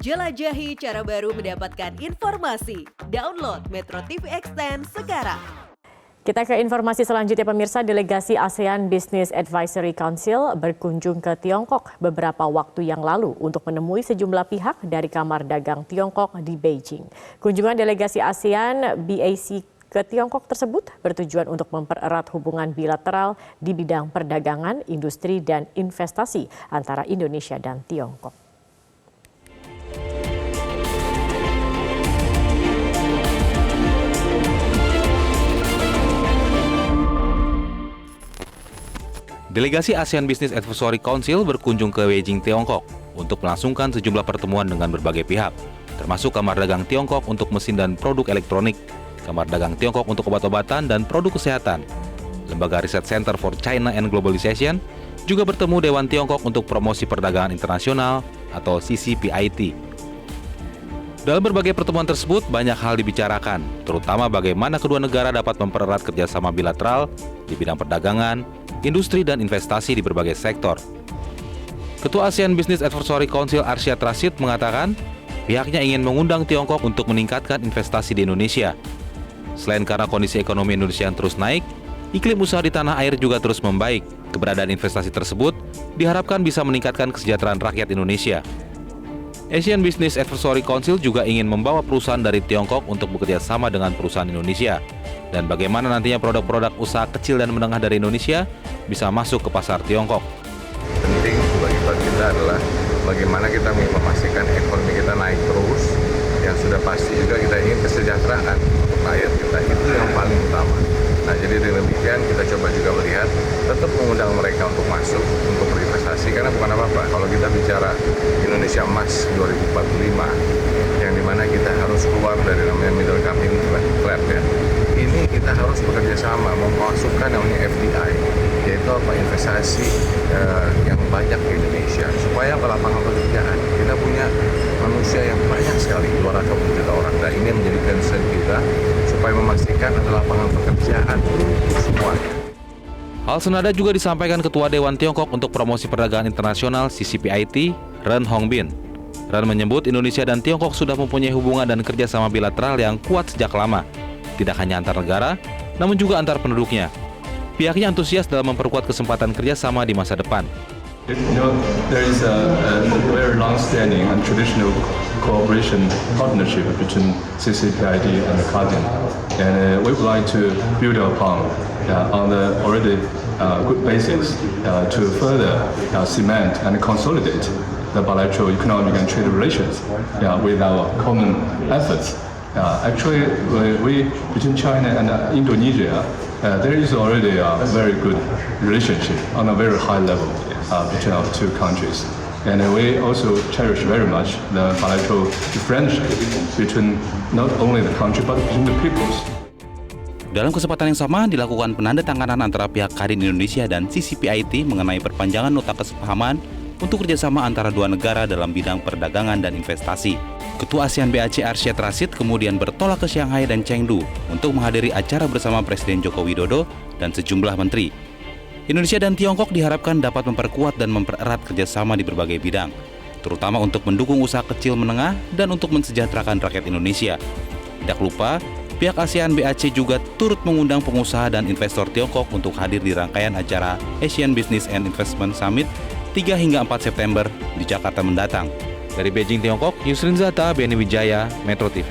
Jelajahi cara baru mendapatkan informasi. Download Metro TV Extend sekarang. Kita ke informasi selanjutnya pemirsa, delegasi ASEAN Business Advisory Council berkunjung ke Tiongkok beberapa waktu yang lalu untuk menemui sejumlah pihak dari Kamar Dagang Tiongkok di Beijing. Kunjungan delegasi ASEAN BAC ke Tiongkok tersebut bertujuan untuk mempererat hubungan bilateral di bidang perdagangan, industri, dan investasi antara Indonesia dan Tiongkok. Delegasi ASEAN Business Advisory Council berkunjung ke Beijing, Tiongkok untuk melangsungkan sejumlah pertemuan dengan berbagai pihak, termasuk Kamar Dagang Tiongkok untuk mesin dan produk elektronik, Kamar Dagang Tiongkok untuk obat-obatan dan produk kesehatan, Lembaga Riset Center for China and Globalization juga bertemu Dewan Tiongkok untuk Promosi Perdagangan Internasional atau CCPIT. Dalam berbagai pertemuan tersebut, banyak hal dibicarakan, terutama bagaimana kedua negara dapat mempererat kerjasama bilateral di bidang perdagangan, industri, dan investasi di berbagai sektor. Ketua ASEAN Business Advisory Council Arsyad Rashid mengatakan, pihaknya ingin mengundang Tiongkok untuk meningkatkan investasi di Indonesia. Selain karena kondisi ekonomi Indonesia yang terus naik, iklim usaha di tanah air juga terus membaik. Keberadaan investasi tersebut diharapkan bisa meningkatkan kesejahteraan rakyat Indonesia. Asian Business Advisory Council juga ingin membawa perusahaan dari Tiongkok untuk bekerja sama dengan perusahaan Indonesia dan bagaimana nantinya produk-produk usaha kecil dan menengah dari Indonesia bisa masuk ke pasar Tiongkok. Penting bagi kita adalah bagaimana kita ingin memastikan ekonomi kita naik terus, yang sudah pasti juga kita ingin kesejahteraan untuk rakyat kita, itu yang paling utama. Nah, jadi dengan demikian kita coba juga melihat, tetap mengundang mereka untuk masuk, untuk berinvestasi, karena bukan apa-apa. Kalau kita bicara Indonesia Emas 2045, yang dimana kita harus keluar dari namanya middle income trap ya, ini kita harus bekerja sama, memasukkan namanya FDI, yaitu apa, investasi yang banyak di Indonesia, supaya lapangan pekerjaan. Kita punya manusia yang banyak sekali, 200 juta orang, dan ini menjadi concern kita, supaya memastikan ada lapangan pekerjaan untuk semuanya. Hal senada juga disampaikan Ketua Dewan Tiongkok untuk Promosi Perdagangan Internasional CCPIT, Ren Hongbin. Ren menyebut Indonesia dan Tiongkok sudah mempunyai hubungan dan kerjasama bilateral yang kuat sejak lama, tidak hanya antar negara, namun juga antar penduduknya. Pihaknya antusias dalam memperkuat kesempatan kerjasama di masa depan. There is a very long-standing and traditional cooperation partnership between CCPIT and CADIN, and we would like to build upon on the already good basis to further cement and consolidate the bilateral economic and trade relations with our common efforts. Actually, we between China and Indonesia, there is already a very good relationship on a very high level between our two countries. And we also cherish very much the bilateral friendship between not only the country but between the peoples. Dalam kesempatan yang sama, dilakukan penandatanganan antara pihak Kadin Indonesia dan CCPIT mengenai perpanjangan nota kesepahaman untuk kerjasama antara dua negara dalam bidang perdagangan dan investasi. Ketua ASEAN BAC Arsyad Rashid kemudian bertolak ke Shanghai dan Chengdu untuk menghadiri acara bersama Presiden Joko Widodo dan sejumlah menteri. Indonesia dan Tiongkok diharapkan dapat memperkuat dan mempererat kerjasama di berbagai bidang, terutama untuk mendukung usaha kecil menengah dan untuk mensejahterakan rakyat Indonesia. Tidak lupa, pihak ASEAN BAC juga turut mengundang pengusaha dan investor Tiongkok untuk hadir di rangkaian acara Asian Business and Investment Summit 3 hingga 4 September di Jakarta mendatang. Dari Beijing, Tiongkok, Yusrin Zata, Beni Wijaya, Metro TV.